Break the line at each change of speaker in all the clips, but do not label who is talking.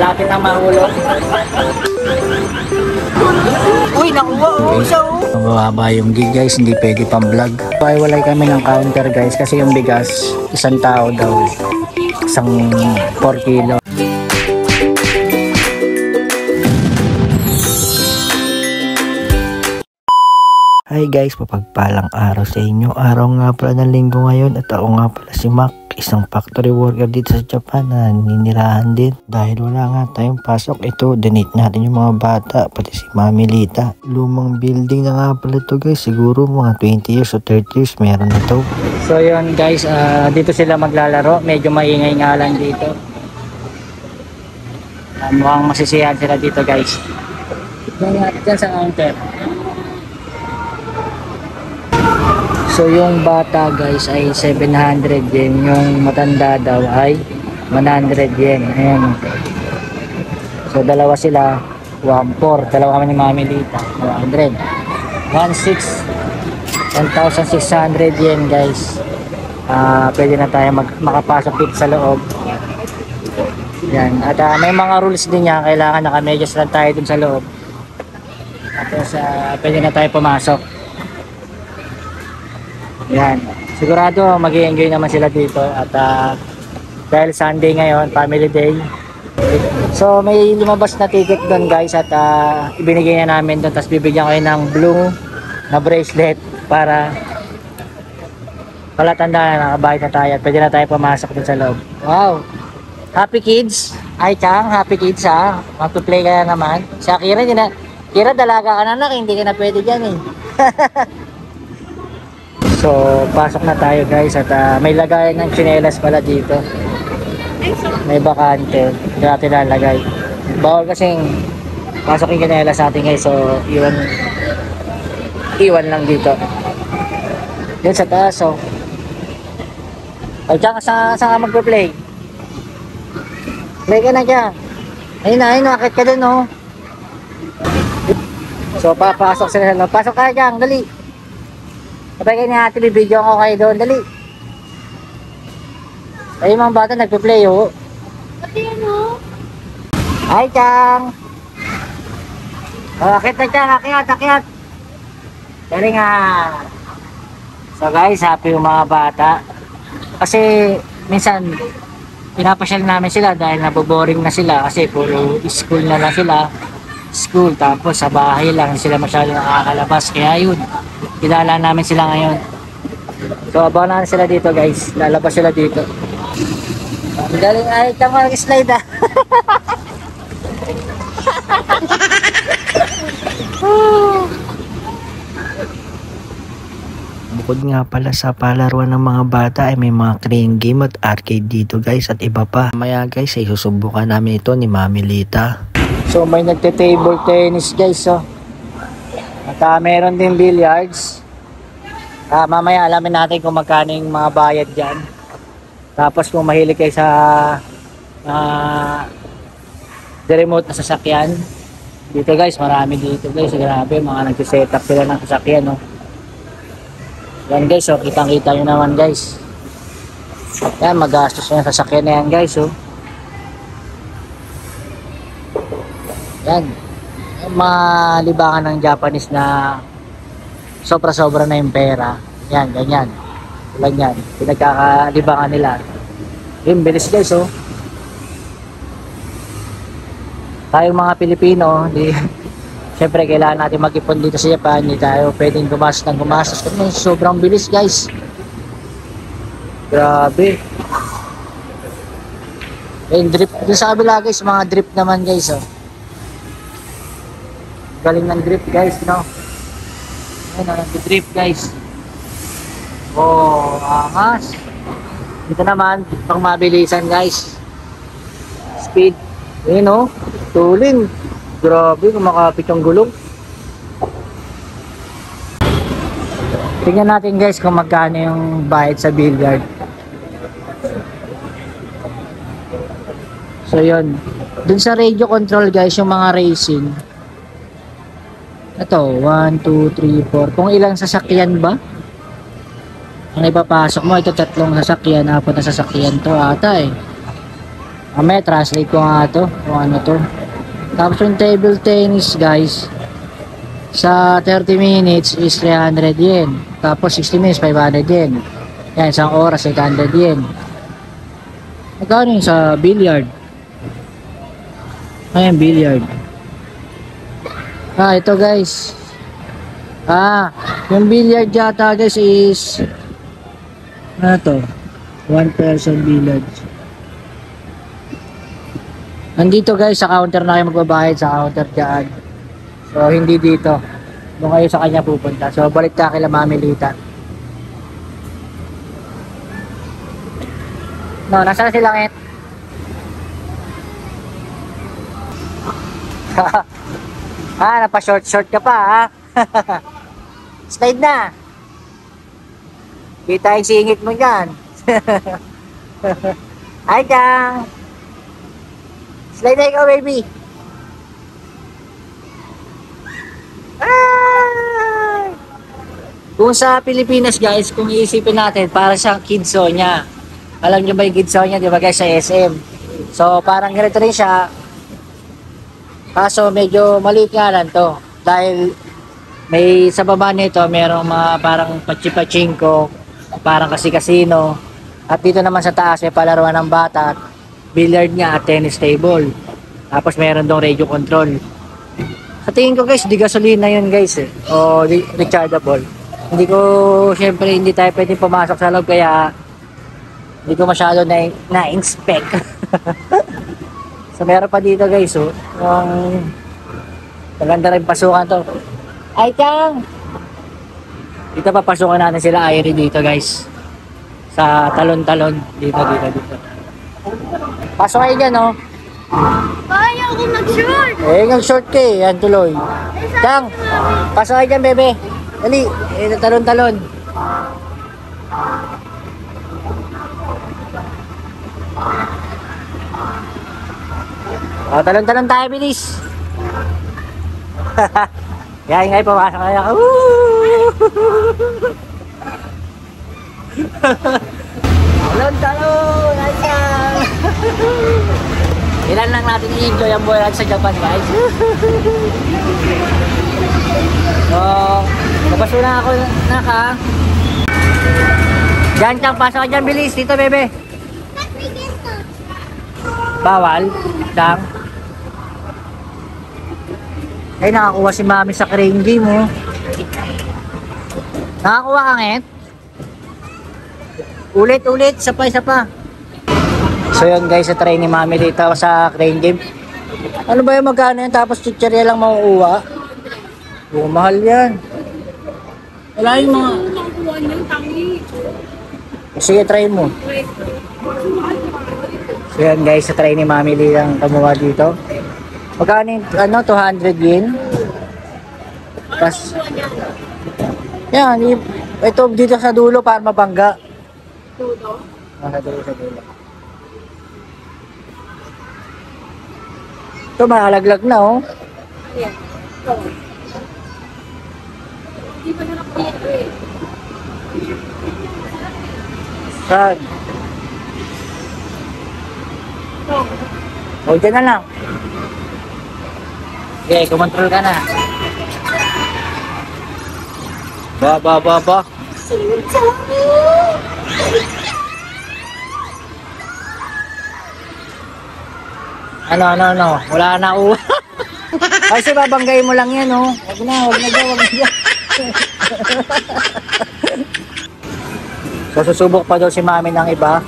natin ang mahulog. Uy, nakuha oh, isa oh. Mababa yung gig guys, hindi pwede pang vlog. Walay kami ng counter guys kasi yung bigas, isang tao daw, isang 4 kilo. Hi guys, mapagpalang araw sa inyo. Araw nga pala ng linggo ngayon at ako nga pala si Mac, isang factory worker dito sa Japan na ninirahan din. Dahil wala nga tayong pasok, ito, donate natin yung mga bata, pati si Mami Lita. Lumang building na nga pala ito guys, siguro mga 20 years o 30 years meron na ito. So yun guys, dito sila maglalaro, medyo maingay nga lang dito. Mukhang masisiyahan sila dito guys. Dyan sa counter. So yung bata guys ay 700 yen, yung matanda daw ay 100 yen. Ayan. So dalawa sila, 1,400, dalawa kami ni Mami Lita, 100. 1,600 yen guys. Pwede na tayo makapasok dito sa loob. Yan. At may mga rules din niya, kailangan naka-medyas lang tayo dun sa loob. Tapos pwede na tayo pumasok. Yan, sigurado mag-i-enjoy naman sila dito at dahil Sunday ngayon, family day. So may lumabas na ticket doon guys at ibinigay na namin doon, tapos bibigyan ko ng blue na bracelet para palatandaan na nakabayad na tayo at pwede na tayo pumasok doon sa loob. Wow! Happy kids! Ay Chang, happy kids ha! Mag-play ka na naman. Si Akira, Kira dalaga ka na anak, hindi ka na pwede dyan eh. So, pasok na tayo guys at may lagayan ng tsinelas pala dito. May bakante. Hindi natin lalagay. Bawal kasing pasok yung tsinelas natin guys. So, iwan lang dito. Yun sa taas oh. Ay, dyan saan ka magpa-play? Play ka na dyan. Ayun na, akit ka dun oh. So, papasok sila. Pasok ka dyan, dali. Kapag kayo ni ate, bibidyo ko kayo doon. Dali. Ayun mga bata, nagpe-play oh.
Pati ano?
Hi, Chang! Akit na Chang, akyat. Dali nga. So guys, happy yung mga bata. Kasi minsan, pinapasyal namin sila dahil naboboring na sila. Kasi puro school na lang sila. School, tapos sa bahay lang sila masyado nakakalabas. Kaya yun, kilala namin sila ngayon. So abangan sila dito guys, lalabas sila dito. Galing ay tama mag-slide ah. Bukod nga pala sa palaruan ng mga bata ay may mga crane game at arcade dito guys at iba pa. Maya guys ay susubukan namin ito ni Mami Lita. So may nagte-table tennis guys oh. At meron din billiards. Mamaya alamin natin kung magkano yung mga bayad dyan. Tapos kung mahilig kayo sa the remote na sasakyan. Dito guys, marami dito guys. Grabe, mga nagsiset up sila ng sasakyan oh. Yan guys oh, kitang-kita nyo naman guys. Yan, magastos na yung sasakyan na yan guys oh. Yan, mga libangan ng Japanese na sobra-sobra na yung pera. Yan, ganyan. Tulad yan, pinagkakalibangan nila. Yung bilis guys oh. Tayong mga Pilipino, siyempre kailangan natin mag-ipon dito sa Japan. Hindi tayo pwedeng gumastos ng gumastos. Kasi sobrang bilis guys. Grabe. Yung drip, yung sa kabila guys, mga drip naman guys oh. Galing ng drip guys, no? Ayun, nag-drip guys. Oh, angas. Dito naman, pang mabilisan guys. Speed. Ayun, no? Tuling. Grabe, kumakapit ang gulong. Tingnan natin guys kung magkano yung bayad sa billiard. So, yun. Dun sa radio control guys, yung mga racing. Ito, 1, 2, 3, 4. Kung ilang sasakyan ba? Ang ipapasok mo, ito 3 sasakyan, 4 na sasakyan to ata eh. Mamaya, translate ko nga to. Kung ano to. Tapos yung table tennis, guys. Sa 30 minutes is 300 yen. Tapos 60 minutes, 500 yen. Yan, isang oras, 800 yen. Magkano yung sa billiard? Ayan, billiard. Ito guys. Yung billiard yata guys is ano to? 1 person billiard. Nandito guys, sa counter na kayo magbabayad, sa counter dyan. So, hindi dito. Doon kayo sa kanya pupunta. So, balik ka kila Mami Lita. No, nasaan si Langit? Napa-short ka pa, ha? Slide na. Kita yung singit mo dyan. Hi, Chang. Slide na ikaw, baby. Ay! Kung sa Pilipinas, guys, kung iisipin natin, para siyang Kidsonia. Alam nyo ba yung Kidsonia, di ba guys, sa SM? So, parang ganito rin siya. Kaso, medyo maliit nga lang to. Dahil, may sa baba nito, merong mga parang patsi-pachinko, parang kasi-casino. At dito naman sa taas, may palaruan ng bata, billiard niya at tennis table. Tapos, meron dong radio control. Sa tingin ko guys, di gasolina yun guys eh. O rechargeable. Hindi ko, syempre, hindi tayo pwedeng pumasok sa loob, kaya hindi ko masyado na-inspect. So meron pa dito guys, oh. Maganda rin pasukan to. Ay, Chang! Dito papasukan natin sila Irie dito guys. Sa talon-talon. Dito. Pasok kayo dyan, oh.
Ayaw ko mag-short.
Nag-short ka eh. Yan tuloy. Chang! Pasok kayo dyan, bebe. Dali. Talon-talon. Talon-talon tayo, bilis. Yan nga, pumasok na yan. Talon-talon! Ayan! Ilan lang natin i-enjoy ang buhay natin sa Japan, guys. So, nabaso na ako, naka. Diyan, Chang, pasok ka dyan, bilis. Dito, bebe. Bawal, Chang. Ay, nakakuha si Mami sa crane game, oh. Nakakuha ka, Nget? Ulit, isa pa. So yun guys, sa try ni Mami dito sa crane game. Ano ba yung magkano yan? Tapos chichirya lang makukuha. Mahal yan. Wala yung mga... Sige, try mo. So yan guys, sa try ni Mami lang kumuha dito. Magkano yung, 200 yen? Tapos... Yan, ito dito sa dulo para mabangga.
Dulo?
Sa dulo. Ito, mahalaglag na, oh.
Ayan. Ito. Hindi pa na nakapito eh.
Saan?
Ito.
O, dyan na lang. Okay, kumontrol ka na. Ba. Ano. Wala na uwa. Kasi babanggayin mo lang yan, oh. Wag na dyan. So, susubok pa daw si Mami ng iba.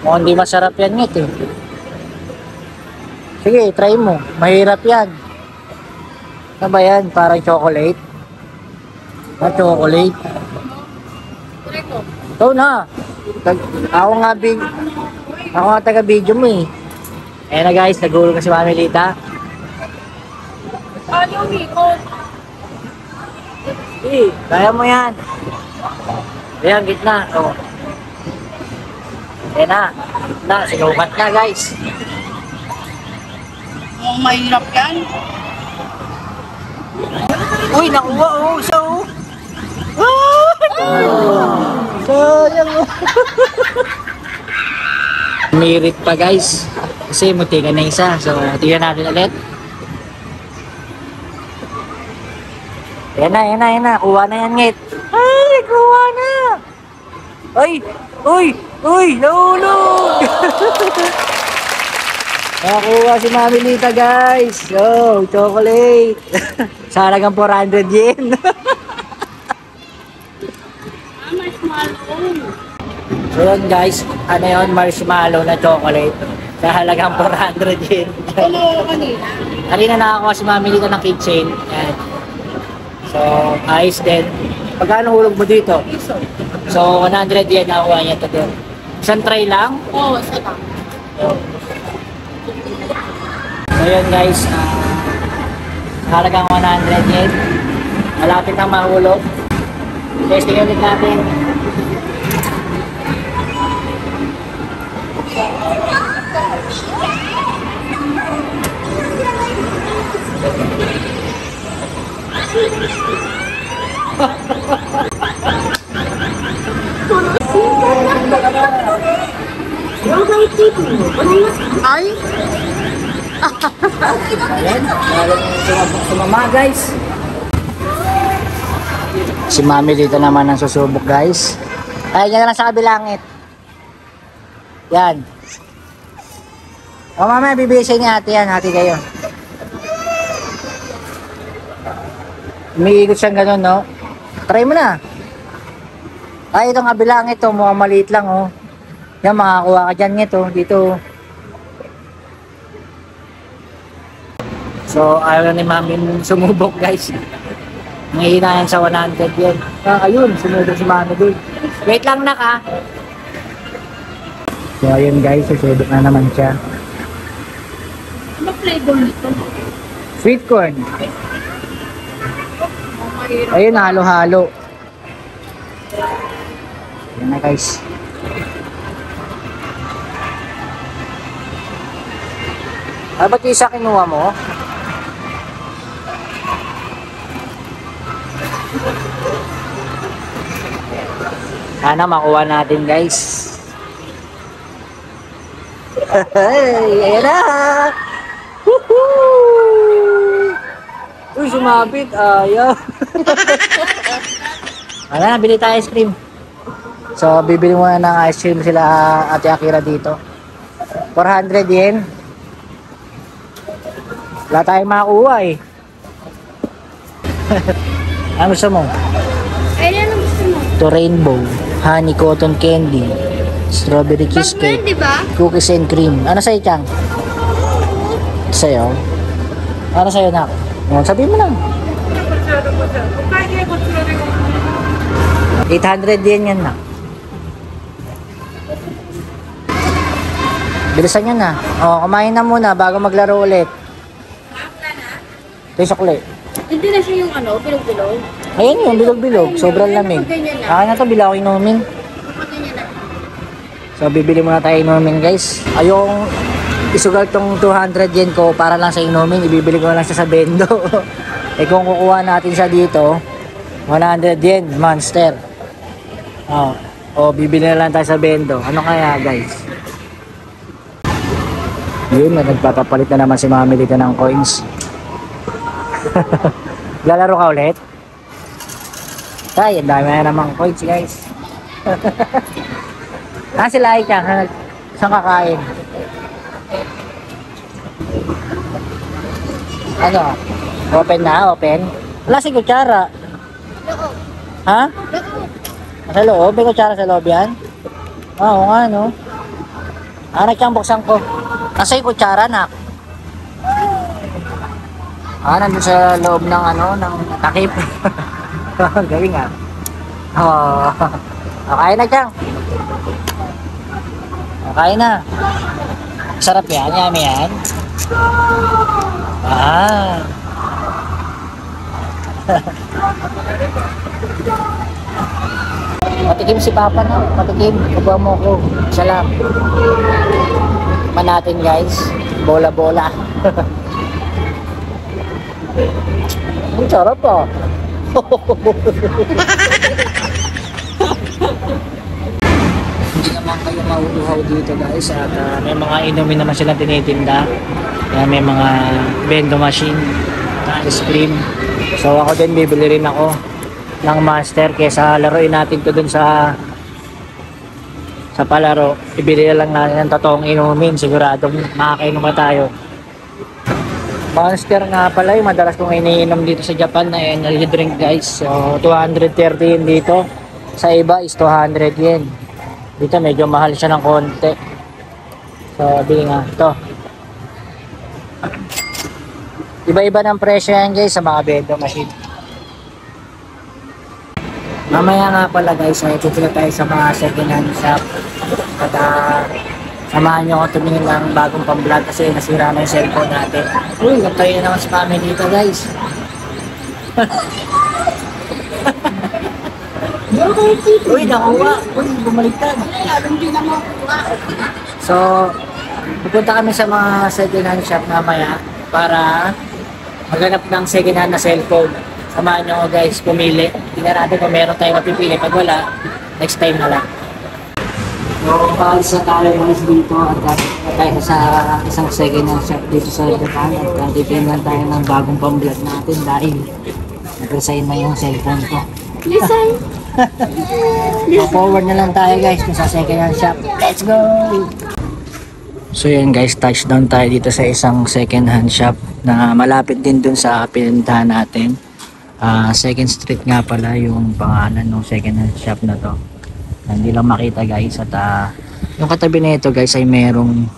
Mukhang hindi masarap yan, Nget, eh. Sige, try mo. Mahirap yan. Ano ba yan? Parang chocolate? Chocolate?
Try ko.
Ito na. Ako nga taga-video mo eh. Ayan na guys, nagulong na si Mami Lita.
Ayaw, Miko.
Kaya mo yan. Ayan, gitna. O. Ayan na. Sinukat na guys.
Mukhang mahirap yan.
Uy, nakuha oh. So. Sayang mo. Mirit pa guys. Kasi mutikan na isa. So, tingnan natin ulit. Yan na. Kuha na yan, ngit. Ay, kuha na. Uy, nahulog. Nakakuha si Mami Lita guys. Oh, chocolate. Sa halagang 400 yen.
Marshmallow.
So yun guys, ano yun, marshmallow na chocolate. Sa halagang 400 yen.
Ano kanina?
Kanina nakakuha si Mami Lita ng keychain. Yan. So, ayos din. Pagkano hulog mo dito?
Piso.
So, 100 yen nakuha niya ito din. Isang tray lang.
Oo, isa lang.
So yun guys, halagang 100 yen. Malapit nang mahulog. Testing ulit natin.
Ay?
Ayan, lalong sumama guys. Si Mami dito naman ang susubok guys. Ay, yan na lang sa kabilangit. Yan. O mamaya, bibigay sa inyo ate yan. Hati kayo. Umiikot siyang ganun, no? Try mo na. Ay, itong kabilangit to. Mukhang maliit lang, oh. Yan, makakuha ka dyan nito. Dito. So, ayaw ni Mami sumubok, guys. Nangihina yan sa 100 yen. Ayun, sumubok si Mami doon. Wait lang na ka. So, ayun guys, susubok na naman siya.
Ano flavor nito?
Sweet corn.
Mahirap.
Ayun, halo-halo. Yan na guys. Ay, ba't isa kinuha mo? Sana makuha natin guys. Ayan na! Woohoo! Uy, sumabit. Ayaw. Ano na, bili tayo ice cream. So, bibili muna ng ice cream sila Ate Akira dito. 400 yen. Wala tayong makakuha eh. Ano gusto mo?
Ay, ano gusto mo?
To rainbow, honey cotton candy, strawberry cheesecake,
di ba?
cookies and cream. Ano sa'yo, Chang? Sa'yo? Ano sa'yo, Nak? O, sabihin mo lang. 800 yen yan, Nak. Bilisan yan na. O, kumain na muna bago maglaro ulit. Ito yung sukli.
Hindi na siya yung ano, bilog-bilog.
Ayun yung bilog-bilog. Sobrang lamig. Kaya na to, bila ko inumin. So, bibili muna tayo inumin, guys. Ayong isugal tong 200 yen ko para lang sa inumin. Ibibili ko lang siya sa bendo. Eh, kung kukuha natin siya dito, 100 yen, monster. O, bibili na lang tayo sa bendo. Ano kaya, guys? Yun, nagpapapalit na naman si Mami dito ng coins. Lalaro ka ulit? Tay, ang dami na namang coins, guys. Sila ay Chang, saan kakain? Ano? Open na? Open? Wala si kutsara. Ha? Sa loob? May kutsara sa loob yan? Oo nga, no? Chang, buksan ko. Nasa yung kutsara, Nak? Nandun sa loob ng ng takip. Galing ah. Okay na, Chang. Okay na. Sarap yan, yummy yan. Patikim si Papa na. Patikim. Kuha mo ko. Isa lang. Man natin guys. Bola-bola. Ang sarap ah. lang kayo mauuhaw dito guys at may mga inumin naman silang tinitinda. May mga bendo machine na ice cream. So ako din bibili rin ako ng Monster kesa laruin natin to dun sa palaro. Ibili lang natin ng totoong inumin, siguradong makakainom pa tayo. Monster nga pala yung madalas kong iniinom dito sa Japan na energy drink guys. So 230 yun dito, sa iba is 200 yen. Dito medyo mahal siya ng konti. So bili nga ito. Iba-iba ng presyo yan guys sa mga bendo machine. Mamaya nga pala guys, ay tutulog tayo sa mga second hand shop. At samahan nyo ako tumingin ng bagong pang-vlog kasi nasira na yung cellphone natin. Uy, nagtayo na naman si Mami dito guys. Uy, nakuha. Uy, bumaliktad. So, pupunta kami sa mga second hand shop mamaya para maghanap ng second hand na cellphone. Samahan nyo ako guys, pumili. Tingnan natin kung meron tayong mapipili. Pag wala, next time na lang. So, paalis na tayo guys dito at tayo sa isang second hand shop dito sa Japan at titingnan tayo ng bagong pang-vlog natin dahil nag-resign na yung cellphone ko.
Listen.
Forward na lang tayo guys kung sa second hand shop. Let's go! So yan guys, touchdown tayo dito sa isang second hand shop na malapit din dun sa pinuntahan natin. Second Street nga pala yung pangalan ng second hand shop na to. Hindi lang makita guys at yung katabi na ito guys ay merong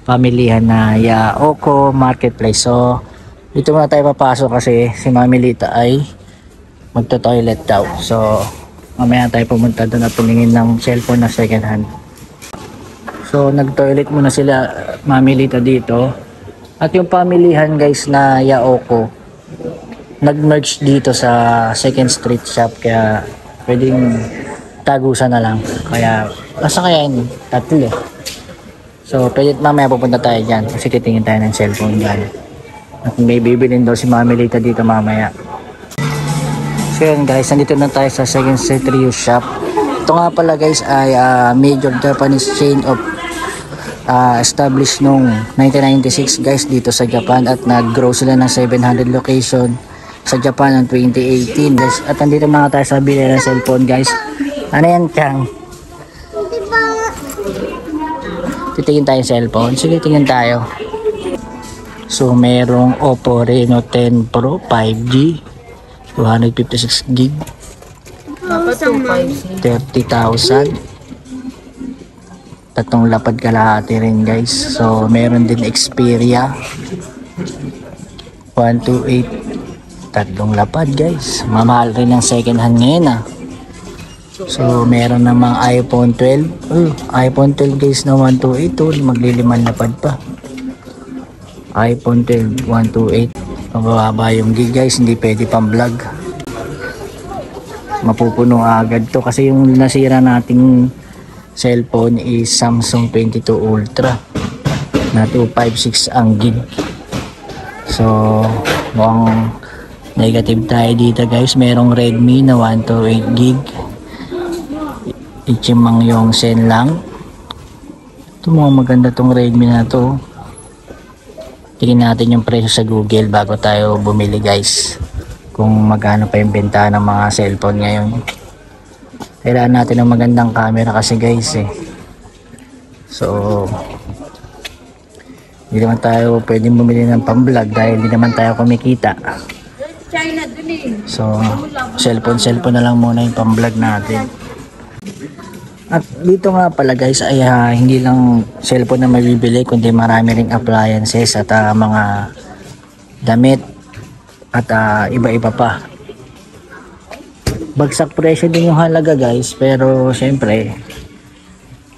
pamilihan na Yaoko Marketplace. So dito muna tayo papasok kasi si Mami Lita ay magto-toilet daw. So mamaya tayo pumunta doon at tumingin ng cellphone na second hand. So nag-toilet muna sila Mami Lita dito. At yung pamilihan guys na Yaoko nag-merge dito sa Second Street shop kaya pwedeng tagusan na lang. Kaya nasa kaya yun? Tatlo. So pwede mamaya pupunta tayo dyan kasi titingin tayo ng cellphone dyan. At may bibilin daw si Mami Lita dito mamaya. So yun guys, nandito na tayo sa Second Street Ryu shop. Ito nga pala guys ay major Japanese chain of established noong 1996 guys dito sa Japan at nag-grow sila ng 700 location sa Japan noong 2018 guys. At nandito na tayo sa bili ng cellphone guys. Ano yan Chang? Titingin tayo cellphone. Sige, tingin tayo. So merong Oppo Reno 10 Pro 5G 256 gig 30,000. Tatlong lapad kalahati rin guys. So meron din Xperia 128 tatlong lapad guys. Mamahal rin ng second hand ngayon So meron namang iPhone 12. iPhone 12 guys na 128 magliliman lapad pa. iPhone 12 128. Mababa yung gig guys, hindi pwede pang vlog. Mapupuno agad to kasi yung nasira nating cellphone is Samsung 22 Ultra na 256 ang gig. So mukhang negative tayo dito guys. Merong Redmi na 128 gig Ichimang yung Sen lang. Ito mga maganda tong Redmi na to. Tingnan natin yung presyo sa Google bago tayo bumili guys, kung magkano pa yung benta ng mga cellphone ngayon. Kailangan natin ng magandang camera kasi guys So hindi naman tayo pwedeng bumili ng pang-vlog dahil hindi naman tayo kumikita.
China dun
So cellphone na lang muna yung pang-vlog natin. At dito nga pala guys ay hindi lang cellphone na mabibili kundi marami ring appliances at mga damit at iba-iba pa. Bagsak presyo din yung halaga guys, pero syempre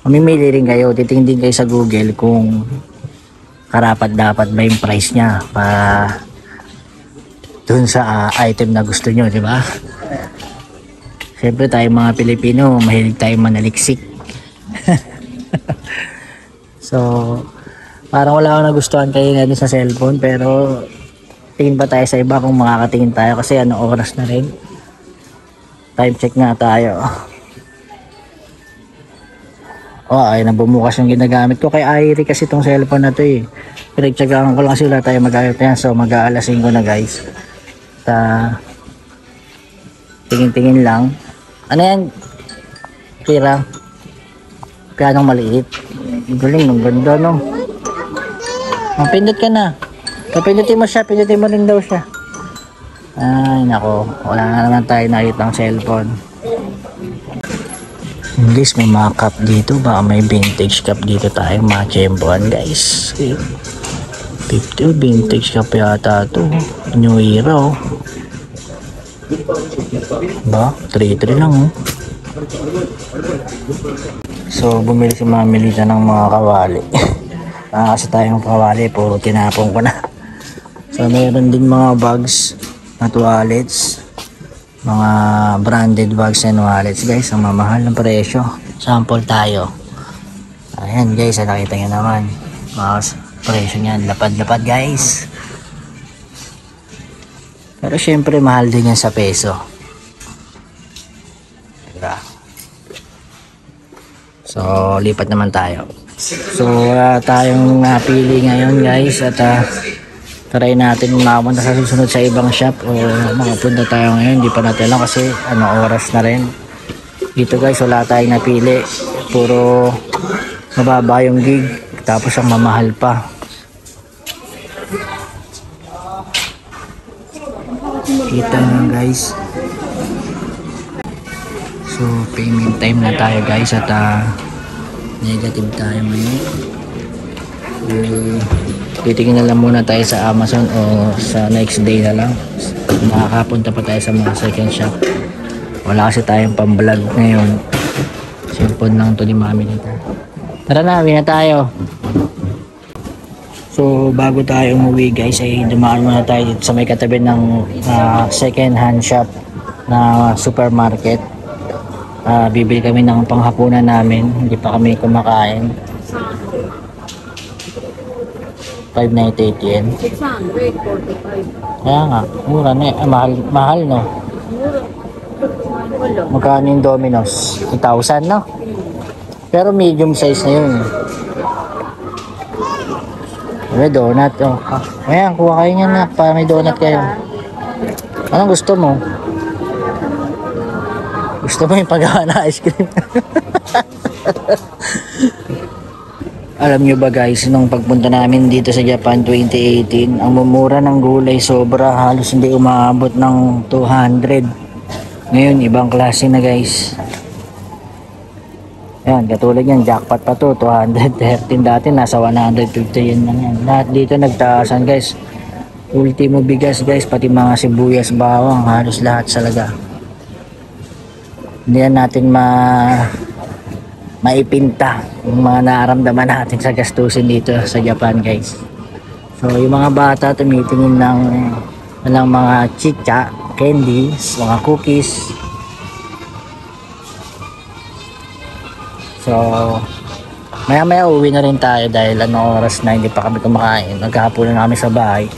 mamimili rin kayo, titingin din kayo sa Google kung karapat-dapat ba yung price nya para dun sa item na gusto nyo, di ba? Siyempre tayo mga Pilipino, mahilig tayo manaliksik. So, parang wala akong nagustuhan kayo na din sa cellphone, pero tingin pa tayo sa iba kung makakatingin tayo kasi anong oras na rin. Time check nga tayo. Ay na bumukas yung ginagamit ko kay Irie kasi itong cellphone na to eh. Pinagtsagaan ko lang kasi wala tayo mag-ayot yan. So mag-aalas 5 na guys. Tingin-tingin lang. Ano yan? Kira. Pianong maliit. Galing, ang ganda no. Pindot ka na. Pindutin mo siya, pindutin mo rin daw siya. Ay nako, wala na naman tayo nakita ang cellphone. Guys, may mga cup dito. Baka may vintage cup dito tayo. Mga tsempohan guys. 50 vintage cup yata ito. New era oh. Ba? 3-3 lang oh. So bumili si Mami Lita ng mga kawali. Kasi tayong kawali. Puro tinapong ko na. So mayroon din mga bags at wallets. Mga branded bags and wallets guys, ang mamahal ng presyo. Sample tayo. Ayan guys, nakita nyo naman mga presyo nyan, lapad-lapad guys. Pero syempre mahal din yan sa peso. Diba? So lipat naman tayo. So wala tayong napili ngayon guys. At try natin mapunta sa susunod sa ibang shop o makapunta tayo ngayon, hindi pa natin alam kasi oras na rin dito guys. Wala tayong napili, puro mababa yung gig tapos ang mamahal pa. Kita nyo guys. So payment time na tayo guys at negative tayo ngayon. Titingin na lang muna tayo sa Amazon o sa next day na lang. Makakapunta pa tayo sa mga second shop. Wala kasi tayong pang-vlog ngayon. Cellphone lang to ni Mami nito. Tara na, uwi na tayo. So bago tayo umuwi guys ay dumaan muna tayo dito sa may katabi ng second hand shop na supermarket. Bibili kami ng panghapunan namin. Hindi pa kami kumakain. 598 yen.
645.
Kaya nga, mura na eh. Mahal no? Magkano yung Domino's? 2,000 no? Pero medium size na yun. May donut oh. Ayan, kuha kayo niyan na para may donut kayo. Anong gusto mo? Gusto mo yung paggawa na ice cream? Alam nyo ba guys, nung pagpunta namin dito sa Japan 2018, ang mumura ng gulay sobra, halos hindi umaabot ng 200. Ngayon, ibang klase na guys. Yan, katulad yan, jackpot pa to, 213 dati, nasa 150 yan lang yan. Lahat dito nagtaasan guys. Ultimo bigas guys, pati mga sibuyas, bawang, halos lahat talaga. Hindi yan natin maipinta yung mga naaramdaman natin sa gastusin dito sa Japan guys. So yung mga bata tumitingin ng mga chicha, candies, mga cookies. So maya uwi na rin tayo dahil oras na hindi pa kami kumakain. Naghahaponan na kami sa bahay.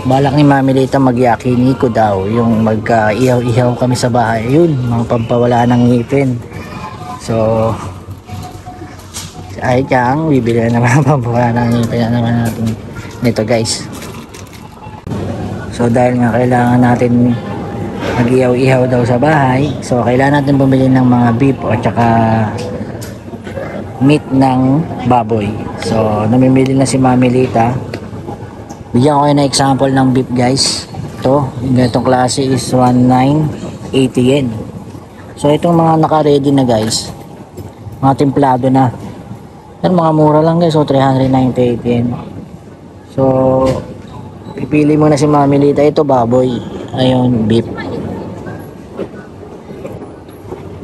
Balak ni Mami Lita mag-yakiniko daw, yung mag-ihaw-ihaw kami sa bahay. Yun, mga pampawala ng ngipin. So ay kang bibili na naman ang pampawala ng ngipin na naman natin nito guys. So dahil nga kailangan natin mag-ihaw-ihaw daw sa bahay, so kailangan natin bumili ng mga beef o tsaka meat ng baboy. So namimili na si Mami Lita. Bigyan ko kayo na example ng beef guys. Ito, yung ganitong klase is 1980 yen. So itong mga naka-ready na guys, mga templado na. Yan, mga mura lang guys, so 398 yen. So pipili mo na si Mami Lita. Ito baboy, ayun beef.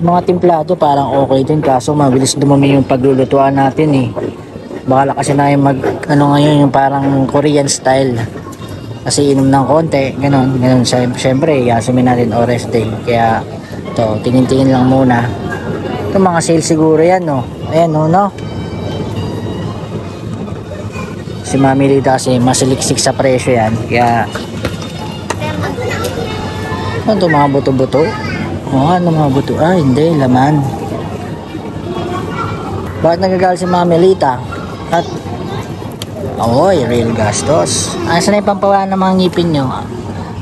Mga templado parang okay din, kaso mabilis dumami yung paglulutuan natin eh. Baka kasi na yung ngayon yung parang Korean style. Kasi inom ng konti, ganun. Syempre, yasumin natin oras day. Kaya to tingin-tingin lang muna. Ito mga sale siguro yan, no. Ayan, no. Si Mami Lita kasi masiliksik sa presyo yan. Kaya ano ito, mga buto-buto? Ano mga buto? Hindi, laman. Bakit nagagalit si Mami Lita? At oy, real gastos. Saan na yung pampawala ng mga ngipin nyo?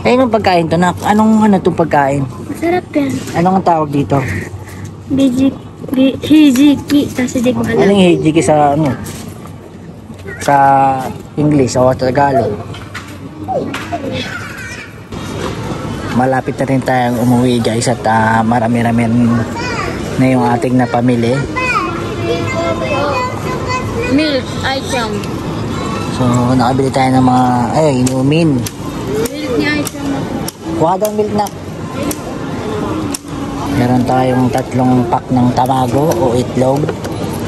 Ayun yung pagkain to, nak. Anong ano itong pagkain?
Masarap yan.
Anong ang tawag dito?
Hijiki. Kasi di ko alam.
Anong hijiki sa ano? Sa English o Tagalog? Malapit na rin tayong umuwi guys at marami-rami na yung ating napamili.
Milk, item.
So nakabili tayo ng mga inumin.
Milk ni item.
Kuha daw milk na. Meron tayong 3 pack ng tamago o itlog.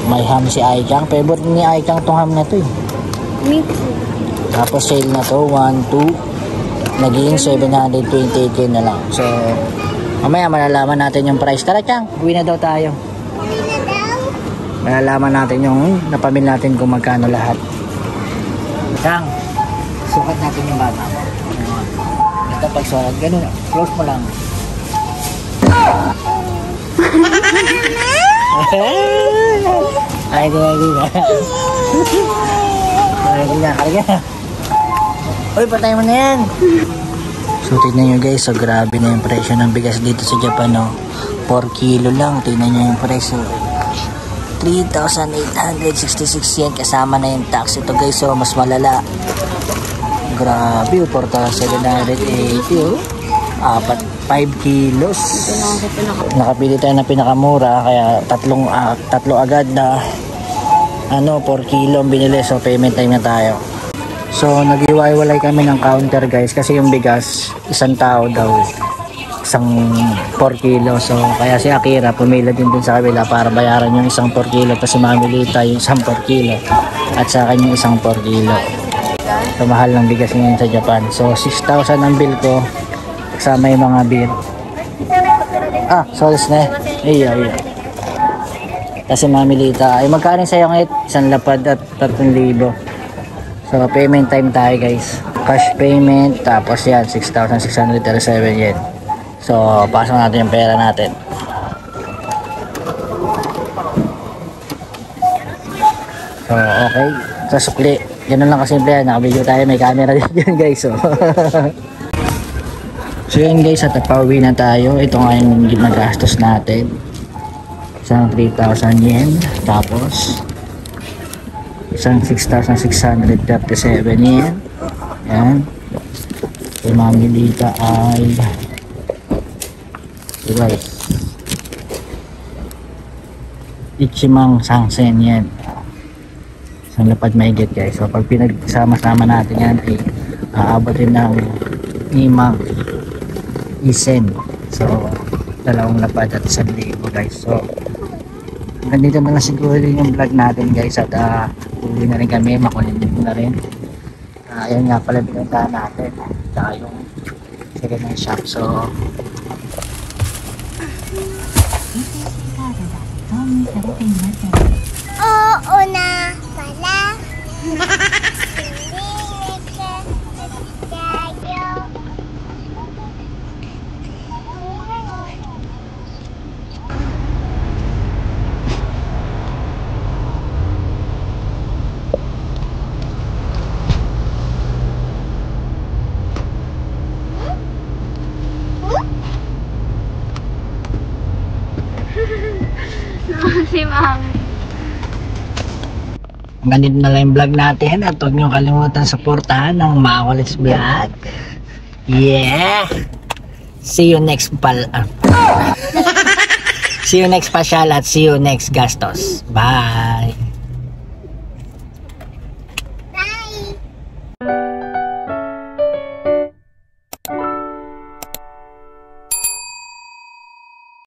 May ham si Aichang. Favorite ni Aichang tong ham na to eh.
Milk.
Tapos sale na to, 1, 2. Naging 728 na lang. So, mamaya malalaman natin yung price. Tara Chang, uwi na daw tayo. Malalaman natin yung napamili natin kung magkano lahat. Chang, sukat natin yung bata mo. Ito pag sukat, ganun. Close mo lang. Ay, di na. Karga. Uy, patay mo na yan. So, tignan nyo guys. So, grabe na yung presyo ng bigas dito sa Japan. No? 4 kilo lang. Tignan nyo yung presyo. 3,866 yen. Kasama na yung tax. Ito guys, so, mas malala. Grabe, 4,780. Oh. 5 kilos. Nakapili tayo ng pinakamura. Kaya tatlo agad na 4 kilo ang binili. So, payment time na tayo. So, nag-iwalay kami ng counter guys kasi yung bigas, isang tao daw, 4 kilo. So, kaya si Akira pumila din sa kabila para bayaran yung 4 kilo. Tapos si Mami Lita yung 4 kilo. At sa akin yung 4 kilo. So, mahal ng bigas ngayon sa Japan. So, 6,000 ang bill ko. Kasama yung mga beer. Sorry na. Iya. Kasi Mami Lita, ay magkano sa'yo ngayon? 1 lapad at 3,000. So, payment time tayo guys. Cash payment, tapos yan, 6,637 yen. So, pasok natin yung pera natin. So, okay. Sa sukli, ganun lang kasimple yan. Nakabidyo tayo, may camera din yun guys. So, so yun guys, at pauwi na tayo. Ito nga yung nagastos natin. Isang 3,000 yen. Tapos, isang 6,637 yen. Yan. Yung Mami Lita ay guys, Ichimang Sangsen yen. Isang lapad maigit guys. So pag pinagsama-sama natin yan ay aabot din ng 5 isen. So 2 lapad at 1,000 guys. So ganito na lang siguro yung vlog natin guys. At uwi na rin kami, makulit na rin. Ayan nga pala binuntahan natin. Tsaka yung second hand shop. So
Oo na pala. Si Mami.
ganito na lang yung vlog natin. At huwag nyo kalimutan supportahan ng Makulit Vlog. Yeah! See you next see you next pasyal at see you next gastos. Bye!